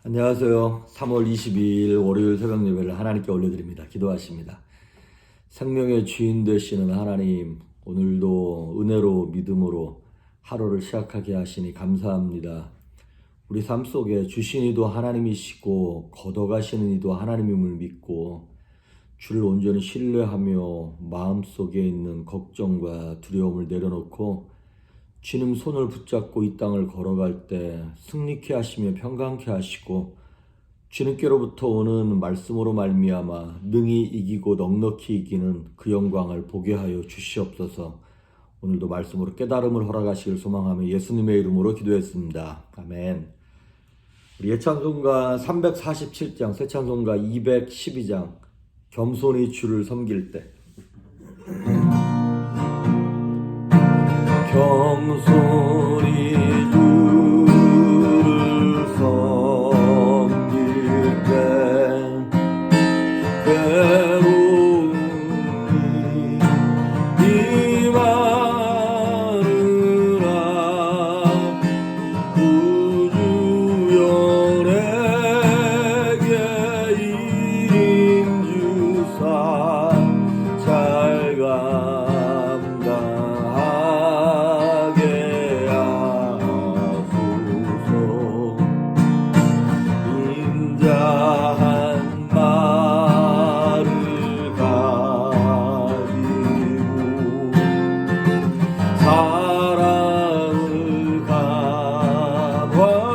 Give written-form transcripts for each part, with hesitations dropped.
안녕하세요. 3월 22일 월요일 새벽 예배를 하나님께 올려드립니다. 기도하십니다. 생명의 주인 되시는 하나님, 오늘도 은혜로 믿음으로 하루를 시작하게 하시니 감사합니다. 우리 삶 속에 주신 이도 하나님이시고 걷어가시는 이도 하나님임을 믿고 주를 온전히 신뢰하며 마음속에 있는 걱정과 두려움을 내려놓고 주님 손을 붙잡고 이 땅을 걸어갈 때 승리케 하시며 평강케 하시고 주님께로부터 오는 말씀으로 말미암아 능히 이기고 넉넉히 이기는 그 영광을 보게 하여 주시옵소서. 오늘도 말씀으로 깨달음을 허락하시길 소망하며 예수님의 이름으로 기도했습니다. 아멘. 우리 예찬송가 347장, 새찬송가 212장 겸손히 주를 섬길 때 겸손히 주를 섬길 때 괴로움이 임하느라 구주연에게 임주사 잘 감당하게 하소서. 인자한 말을 가지고 사랑을 감화시키며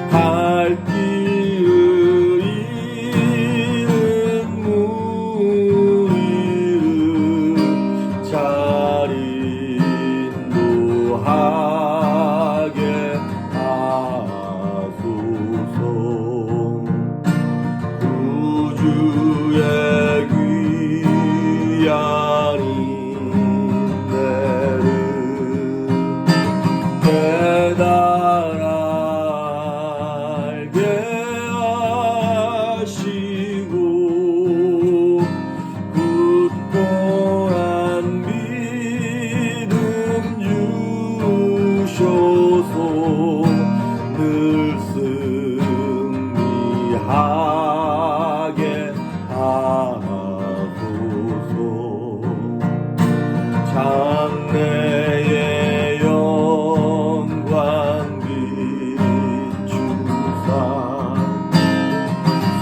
갈 길을 잃은 무리를 잘 인도하게 하소서. 구주의 귀한 인내를 깨달게 하시고 굳건한 믿음 주셔서 늘 승리하게 하소서. 장래의 영광 비추사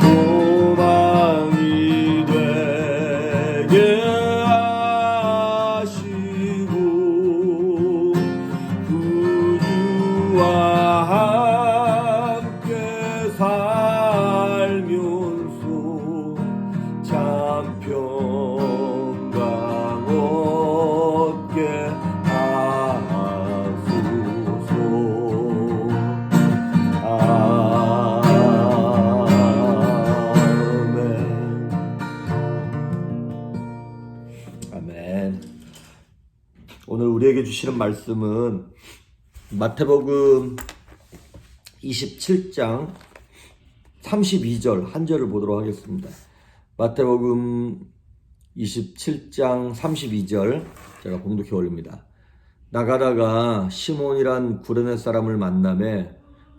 소망이 되게 하시고 구주와 함께 살면서 참 평강 얻게 하소서. 아멘. 아멘. 오늘 우리에게 주시는 말씀은 마태복음 27장 32절 한 절을 보도록 하겠습니다. 마태복음 27장 32절 제가 봉독해 올립니다. 나가다가 시몬이란 구레네 사람을 만나매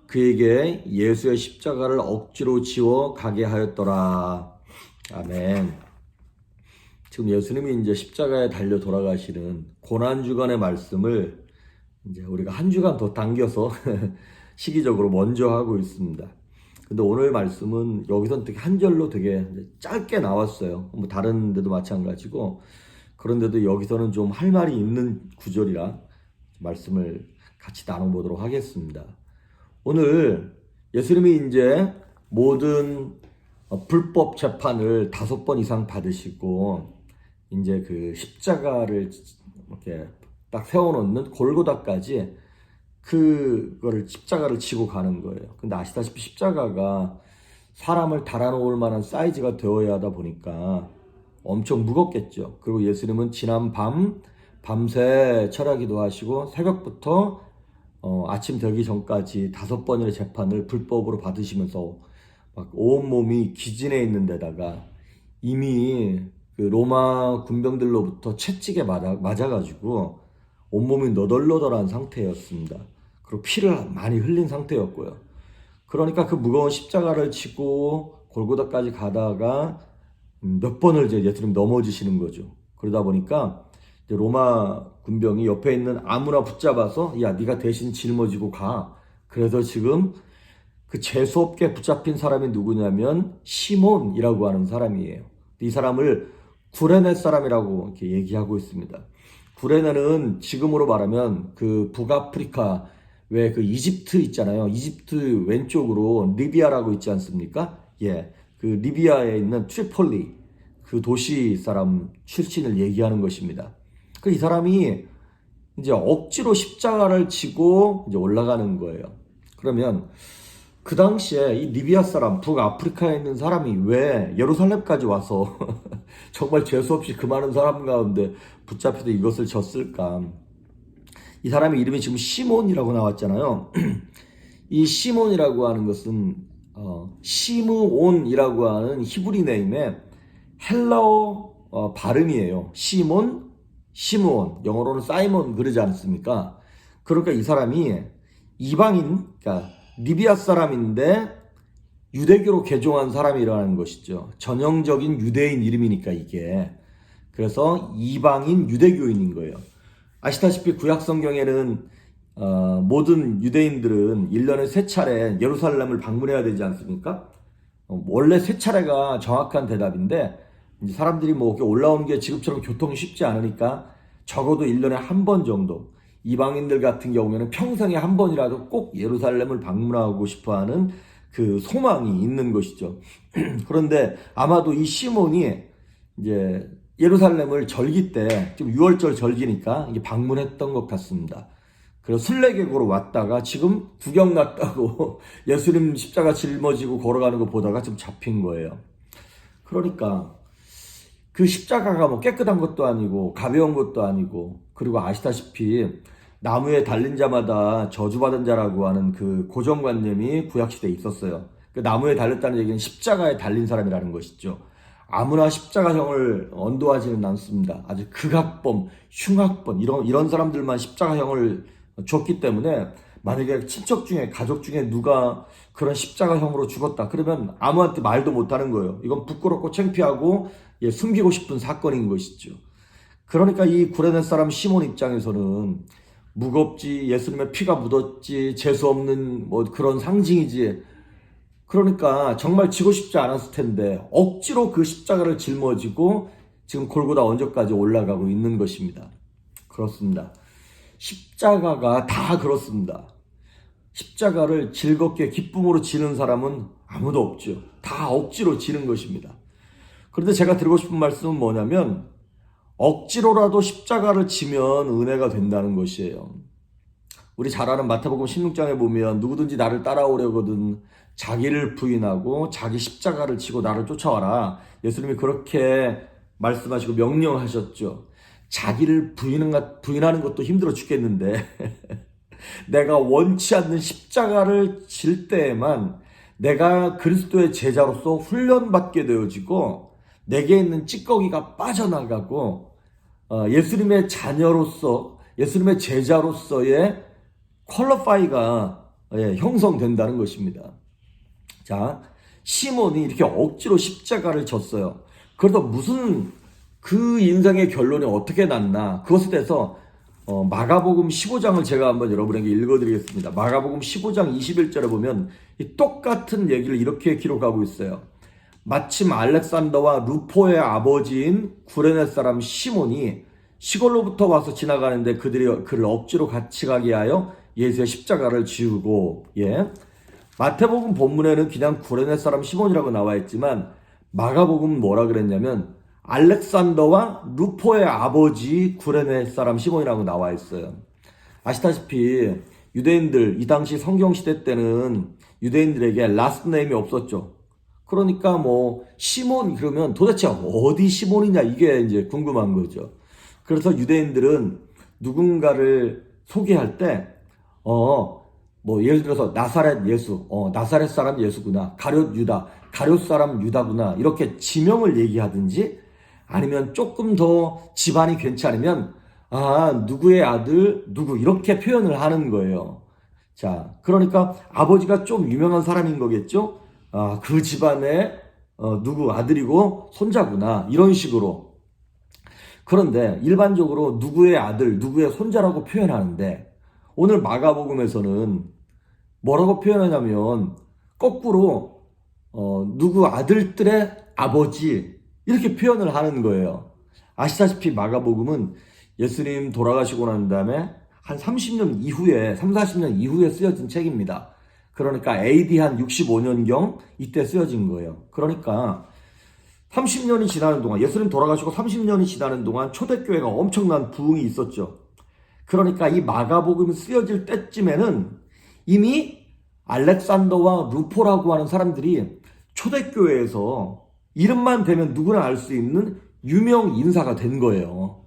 그에게 예수의 십자가를 억지로 지워 가게 하였더라. 아멘. 지금 예수님이 이제 십자가에 달려 돌아가시는 고난주간의 말씀을 이제 우리가 한 주간 더 당겨서 시기적으로 먼저 하고 있습니다. 근데 오늘 말씀은 여기서는 되게 한 절로 되게 짧게 나왔어요. 뭐 다른 데도 마찬가지고, 그런데도 여기서는 좀 할 말이 있는 구절이라 말씀을 같이 나눠보도록 하겠습니다. 오늘 예수님이 이제 모든 불법 재판을 5번 이상 받으시고 이제 그 십자가를 이렇게 딱 세워놓는 골고다까지 그거를 십자가를 지고 가는 거예요. 근데 아시다시피 십자가가 사람을 달아놓을 만한 사이즈가 되어야 하다 보니까 엄청 무겁겠죠. 그리고 예수님은 지난 밤새 철야기도 하시고 새벽부터 아침 되기 전까지 5번의 재판을 불법으로 받으시면서 막 온몸이 기진해 있는 데다가 이미 그 로마 군병들로부터 채찍에 맞아가지고 온몸이 너덜너덜한 상태였습니다. 그리고 피를 많이 흘린 상태였고요. 그러니까 그 무거운 십자가를 지고 골고다까지 가다가 몇 번을 이제 예수님 넘어지시는 거죠. 그러다 보니까 이제 로마 군병이 옆에 있는 아무나 붙잡아서 야, 네가 대신 짊어지고 가. 그래서 지금 그 재수없게 붙잡힌 사람이 누구냐면 시몬이라고 하는 사람이에요. 이 사람을 구레네 사람이라고 이렇게 얘기하고 있습니다. 구레네는 지금으로 말하면 그 북아프리카 왜 그 이집트 있잖아요. 이집트 왼쪽으로 리비아라고 있지 않습니까? 예, 그 리비아에 있는 트리폴리 그 도시 사람 출신을 얘기하는 것입니다. 그 이 사람이 이제 억지로 십자가를 지고 이제 올라가는 거예요. 그러면 그 당시에 이 리비아 사람, 북아프리카에 있는 사람이 왜 예루살렘까지 와서 정말 재수없이 그 많은 사람 가운데 붙잡혀서 이것을 졌을까? 이 사람의 이름이 지금 시몬이라고 나왔잖아요. 이 시몬이라고 하는 것은 시므온이라고 하는 히브리 네임의 헬라어 발음이에요. 시몬, 시므온, 영어로는 사이몬 그러지 않습니까? 그러니까 이 사람이 이방인, 그러니까 리비아 사람인데 유대교로 개종한 사람이라는 것이죠. 전형적인 유대인 이름이니까 이게. 그래서 이방인 유대교인인 거예요. 아시다시피 구약 성경에는 모든 유대인들은 1년에 3차례 예루살렘을 방문해야 되지 않습니까? 원래 3차례가 정확한 대답인데 이제 사람들이 뭐 이렇게 올라오는 게 지금처럼 교통이 쉽지 않으니까 적어도 1년에 한 번 정도, 이방인들 같은 경우에는 평생에 한 번이라도 꼭 예루살렘을 방문하고 싶어하는 그 소망이 있는 것이죠. 그런데 아마도 이 시몬이 이제 예루살렘을 절기 때, 지금 6월절 절기니까 이게 방문했던 것 같습니다. 그래서 순례객으로 왔다가 지금 구경 났다고 예수님 십자가 짊어지고 걸어가는 거 보다가 좀 잡힌 거예요. 그러니까 그 십자가가 뭐 깨끗한 것도 아니고 가벼운 것도 아니고, 그리고 아시다시피 나무에 달린 자마다 저주받은 자라고 하는 그 고정관념이 구약시대에 있었어요. 그 나무에 달렸다는 얘기는 십자가에 달린 사람이라는 것이죠. 아무나 십자가형을 언도하지는 않습니다. 아주 극악범, 흉악범 이런 사람들만 십자가형을 줬기 때문에 만약에 친척 중에, 가족 중에 누가 그런 십자가형으로 죽었다 그러면 아무한테 말도 못하는 거예요. 이건 부끄럽고 창피하고 숨기고 싶은 사건인 것이죠. 그러니까 이 구레네 사람 시몬 입장에서는 무겁지, 예수님의 피가 묻었지, 재수없는 뭐 그런 상징이지. 그러니까 정말 지고 싶지 않았을 텐데 억지로 그 십자가를 짊어지고 지금 골고다 언저까지 올라가고 있는 것입니다. 그렇습니다. 십자가가 다 그렇습니다. 십자가를 즐겁게 기쁨으로 지는 사람은 아무도 없죠. 다 억지로 지는 것입니다. 그런데 제가 드리고 싶은 말씀은 뭐냐면 억지로라도 십자가를 지면 은혜가 된다는 것이에요. 우리 잘 아는 마태복음 16장에 보면 누구든지 나를 따라오려거든 자기를 부인하고 자기 십자가를 지고 나를 쫓아와라. 예수님이 그렇게 말씀하시고 명령하셨죠. 자기를 부인하는 것도 힘들어 죽겠는데 내가 원치 않는 십자가를 질 때에만 내가 그리스도의 제자로서 훈련받게 되어지고 내게 있는 찌꺼기가 빠져나가고 예수님의 자녀로서, 예수님의 제자로서의 퀄리파이가 형성된다는 것입니다. 자, 시몬이 이렇게 억지로 십자가를 졌어요. 그래서 무슨 그 인생의 결론이 어떻게 났나, 그것에 대해서 마가복음 15장을 제가 한번 여러분에게 읽어드리겠습니다. 마가복음 15장 21절에 보면 이 똑같은 얘기를 이렇게 기록하고 있어요. 마침 알렉산더와 루포의 아버지인 구레네 사람 시몬이 시골로부터 와서 지나가는데 그들이 그를 억지로 같이 가게 하여 예수의 십자가를 지우고, 마태복음 본문에는 그냥 구레네 사람 시몬이라고 나와 있지만 마가복음은 뭐라 그랬냐면 알렉산더와 루포의 아버지 구레네 사람 시몬이라고 나와 있어요. 아시다시피 유대인들, 이 당시 성경시대 때는 유대인들에게 라스트 네임이 없었죠. 그러니까 뭐 시몬 그러면 도대체 어디 시몬이냐, 이게 이제 궁금한 거죠. 그래서 유대인들은 누군가를 소개할 때 뭐 예를 들어서 나사렛 예수, 나사렛 사람 예수구나, 가룟 유다, 가룟 사람 유다구나, 이렇게 지명을 얘기하든지, 아니면 조금 더 집안이 괜찮으면 아, 누구의 아들, 누구, 이렇게 표현을 하는 거예요. 자, 그러니까 아버지가 좀 유명한 사람인 거겠죠? 아, 그 집안의 누구 아들이고 손자구나. 이런 식으로. 그런데 일반적으로 누구의 아들, 누구의 손자라고 표현하는데 오늘 마가복음에서는 뭐라고 표현하냐면 거꾸로 누구 아들들의 아버지 이렇게 표현을 하는 거예요. 아시다시피 마가복음은 예수님 돌아가시고 난 다음에 한 30년 이후에 3, 40년 이후에 쓰여진 책입니다. 그러니까 AD 한 65년경 이때 쓰여진 거예요. 그러니까 30년이 지나는 동안 예수님 돌아가시고 30년이 지나는 동안 초대교회가 엄청난 부흥이 있었죠. 그러니까 이 마가복음이 쓰여질 때쯤에는 이미 알렉산더와 루포라고 하는 사람들이 초대교회에서 이름만 대면 누구나 알 수 있는 유명 인사가 된 거예요.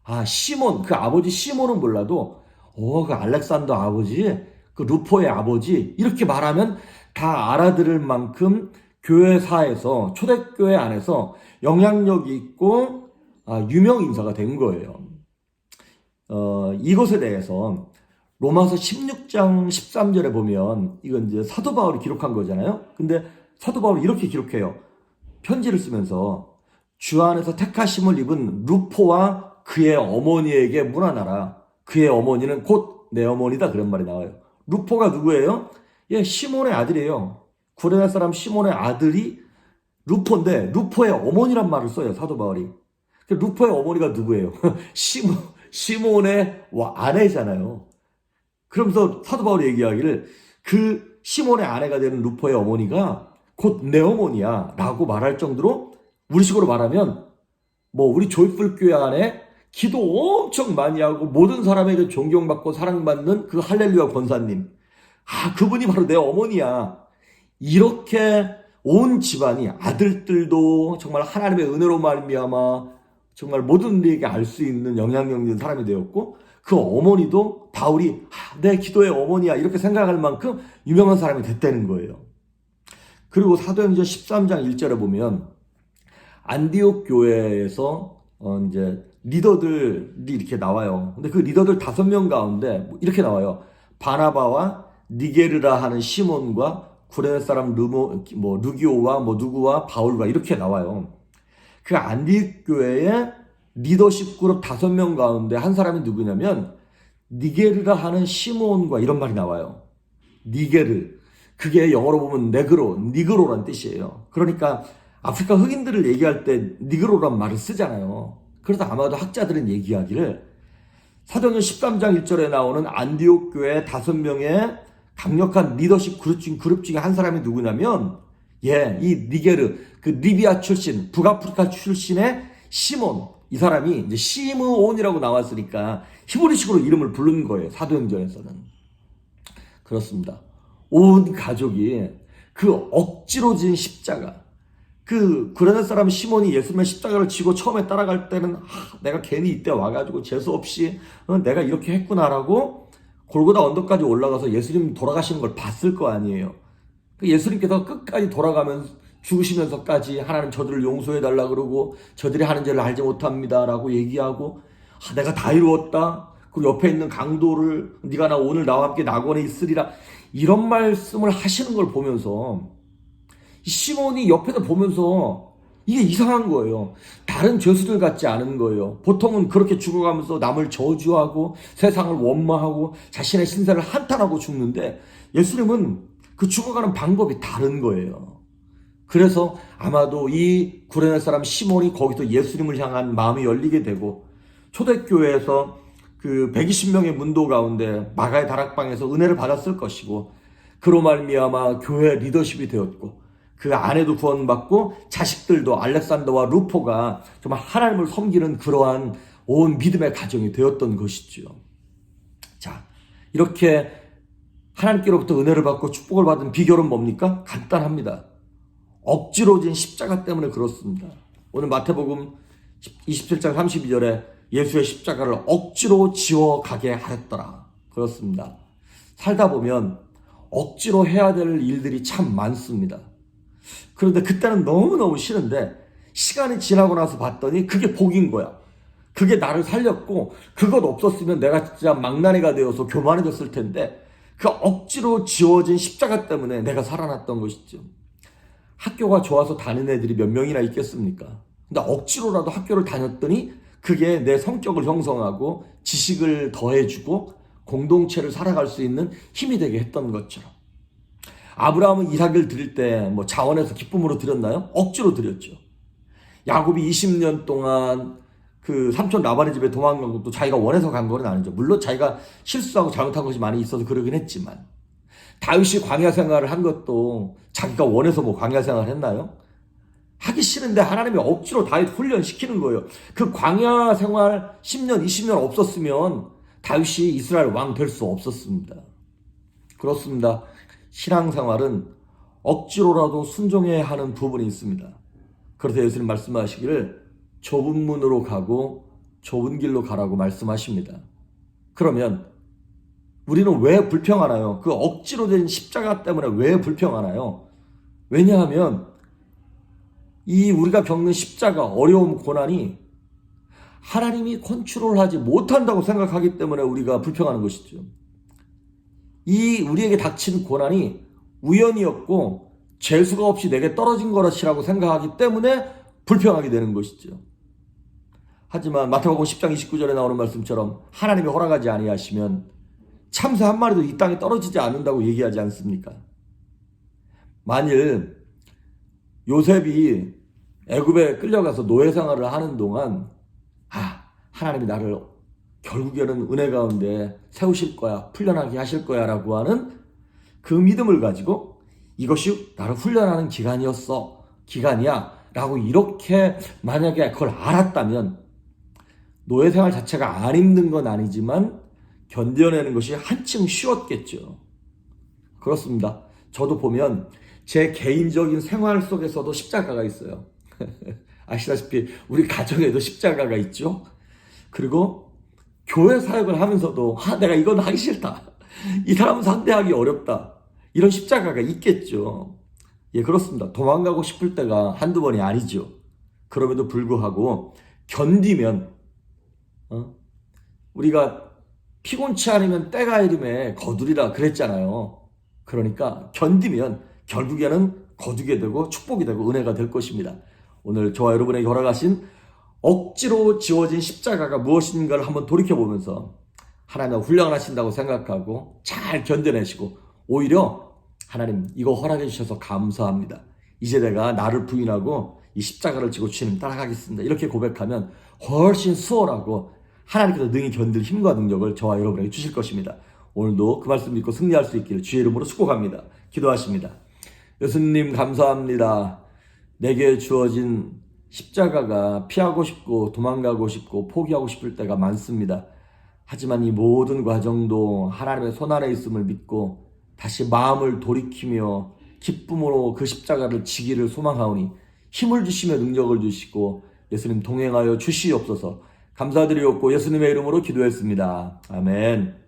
아, 시몬, 그 아버지 시몬은 몰라도 그 알렉산더 아버지, 그 루포의 아버지 이렇게 말하면 다 알아들을 만큼 교회사에서 초대교회 안에서 영향력이 있고 유명 인사가 된 거예요. 이것에 대해서 로마서 16장 13절에 보면 이건 이제 사도 바울이 기록한 거잖아요. 근데 사도 바울이 이렇게 기록해요. 편지를 쓰면서 주 안에서 택하심을 입은 루포와 그의 어머니에게 문안하라. 그의 어머니는 곧 내 어머니다. 그런 말이 나와요. 루포가 누구예요? 예, 시몬의 아들이에요. 구레네 사람 시몬의 아들이 루포인데 루포의 어머니란 말을 써요. 사도 바울이. 루포의 어머니가 누구예요? 시몬의 아내잖아요. 그러면서 사도 바울이 얘기하기를 그 시몬의 아내가 되는 루포의 어머니가 곧 내 어머니야 라고 말할 정도로 우리식으로 말하면 우리 조이풀 교회 안에 기도 엄청 많이 하고 모든 사람에게 존경받고 사랑받는 그 할렐루야 권사님, 그분이 바로 내 어머니야. 이렇게 온 집안이 아들들도 정말 하나님의 은혜로 말미암아 정말 모든 이에게 알 수 있는 영향력 있는 사람이 되었고 그 어머니도 바울이 내 기도의 어머니야 이렇게 생각할 만큼 유명한 사람이 됐다는 거예요. 그리고 사도행전 13장 1절에 보면 안디옥 교회에서 이제 리더들이 이렇게 나와요. 근데 그 리더들 5명 가운데 이렇게 나와요. 바나바와 니게르라 하는 시몬과 구레네 사람 루기오와 누구와 바울과 이렇게 나와요. 그 안디옥 교회의 리더십 그룹 5명 가운데 한 사람이 누구냐면 니게르라 하는 시몬과 이런 말이 나와요. 니게르. 그게 영어로 보면 니그로란 뜻이에요. 그러니까 아프리카 흑인들을 얘기할 때 니그로란 말을 쓰잖아요. 그래서 아마도 학자들은 얘기하기를 사도행전 13장 1절에 나오는 안디옥 교회 5명의 강력한 리더십 그룹 중에 한 사람이 누구냐면 이 니게르, 그 리비아 출신, 북아프리카 출신의 시몬, 이 사람이 이제 시므온이라고 나왔으니까 히브리식으로 이름을 부른 거예요. 사도행전에서는. 그렇습니다. 온 가족이 그 억지로 진 십자가, 그 구레네 사람 시몬이 예수님의 십자가를 지고 처음에 따라갈 때는 내가 괜히 이때 와가지고 재수없이 내가 이렇게 했구나라고 골고다 언덕까지 올라가서 예수님 돌아가시는 걸 봤을 거 아니에요. 예수님께서 끝까지 돌아가면서 죽으시면서까지 하나님 저들을 용서해달라 그러고 저들이 하는 죄를 알지 못합니다라고 얘기하고 내가 다 이루었다. 그리고 옆에 있는 강도를 네가 오늘 나와 함께 낙원에 있으리라 이런 말씀을 하시는 걸 보면서 시몬이 옆에서 보면서 이게 이상한 거예요. 다른 죄수들 같지 않은 거예요. 보통은 그렇게 죽어가면서 남을 저주하고 세상을 원망하고 자신의 신세를 한탄하고 죽는데 예수님은 그 죽어가는 방법이 다른 거예요. 그래서 아마도 이 구레네 사람 시몬이 거기서 예수님을 향한 마음이 열리게 되고 초대교회에서 그 120명의 문도 가운데 마가의 다락방에서 은혜를 받았을 것이고 그로 말미암아 교회 리더십이 되었고 그 아내도 구원받고 자식들도 알렉산더와 루포가 정말 하나님을 섬기는 그러한 온 믿음의 가정이 되었던 것이죠. 자, 이렇게 하나님께로부터 은혜를 받고 축복을 받은 비결은 뭡니까? 간단합니다. 억지로 진 십자가 때문에 그렇습니다. 오늘 마태복음 27장 32절에 예수의 십자가를 억지로 지워가게 하였더라. 그렇습니다. 살다 보면 억지로 해야 될 일들이 참 많습니다. 그런데 그때는 너무너무 싫은데 시간이 지나고 나서 봤더니 그게 복인 거야. 그게 나를 살렸고 그것 없었으면 내가 진짜 망나니가 되어서 교만해졌을 텐데 그 억지로 지워진 십자가 때문에 내가 살아났던 것이죠. 학교가 좋아서 다니는 애들이 몇 명이나 있겠습니까? 근데 억지로라도 학교를 다녔더니 그게 내 성격을 형성하고 지식을 더해주고 공동체를 살아갈 수 있는 힘이 되게 했던 것처럼. 아브라함은 이삭을 드릴 때 뭐 자원해서 기쁨으로 드렸나요? 억지로 드렸죠. 야곱이 20년 동안 그 삼촌 라반의 집에 도망간 것도 자기가 원해서 간 건 아니죠. 물론 자기가 실수하고 잘못한 것이 많이 있어서 그러긴 했지만, 다윗이 광야 생활을 한 것도 자기가 원해서 뭐 광야 생활을 했나요? 하기 싫은데 하나님이 억지로 다윗 훈련시키는 거예요. 그 광야 생활 10년, 20년 없었으면 다윗이 이스라엘 왕 될 수 없었습니다. 그렇습니다. 신앙생활은 억지로라도 순종해야 하는 부분이 있습니다. 그래서 예수님 말씀하시기를 좁은 문으로 가고 좁은 길로 가라고 말씀하십니다. 그러면 우리는 왜 불평하나요? 그 억지로 된 십자가 때문에 왜 불평하나요? 왜냐하면 이 우리가 겪는 십자가, 어려움, 고난이 하나님이 컨트롤하지 못한다고 생각하기 때문에 우리가 불평하는 것이죠. 이 우리에게 닥친 고난이 우연이었고 재수가 없이 내게 떨어진 것이라고 생각하기 때문에 불평하게 되는 것이죠. 하지만 마태복음 10장 29절에 나오는 말씀처럼 하나님이 허락하지 아니하시면 참새 한 마리도 이 땅에 떨어지지 않는다고 얘기하지 않습니까? 만일 요셉이 애굽에 끌려가서 노예 생활을 하는 동안 하나님이 나를 결국에는 은혜 가운데 세우실 거야, 풀려나게 하실 거야 라고 하는 그 믿음을 가지고 이것이 나를 훈련하는 기간이야 라고 이렇게 만약에 그걸 알았다면 노예 생활 자체가 안 힘든 건 아니지만 견뎌내는 것이 한층 쉬웠겠죠. 그렇습니다. 저도 보면 제 개인적인 생활 속에서도 십자가가 있어요. 아시다시피 우리 가정에도 십자가가 있죠. 그리고 교회 사역을 하면서도 내가 이건 하기 싫다. 이 사람은 상대하기 어렵다. 이런 십자가가 있겠죠. 예, 그렇습니다. 도망가고 싶을 때가 한두 번이 아니죠. 그럼에도 불구하고 견디면 우리가 피곤치 않으면 때가 이름에 거두리라 그랬잖아요. 그러니까 견디면 결국에는 거두게 되고 축복이 되고 은혜가 될 것입니다. 오늘 저와 여러분에게 허락하신 억지로 지워진 십자가가 무엇인가를 한번 돌이켜보면서 하나님은 훈련하신다고 생각하고 잘 견뎌내시고 오히려 하나님 이거 허락해 주셔서 감사합니다. 이제 내가 나를 부인하고 이 십자가를 지고 주님 따라가겠습니다. 이렇게 고백하면 훨씬 수월하고 하나님께서 능히 견딜 힘과 능력을 저와 여러분에게 주실 것입니다. 오늘도 그 말씀 믿고 승리할 수 있기를 주의 이름으로 축복합니다. 기도하십니다. 예수님 감사합니다. 내게 주어진 십자가가 피하고 싶고 도망가고 싶고 포기하고 싶을 때가 많습니다. 하지만 이 모든 과정도 하나님의 손 안에 있음을 믿고 다시 마음을 돌이키며 기쁨으로 그 십자가를 지기를 소망하오니 힘을 주시며 능력을 주시고 예수님 동행하여 주시옵소서. 감사드리옵고 예수님의 이름으로 기도했습니다. 아멘.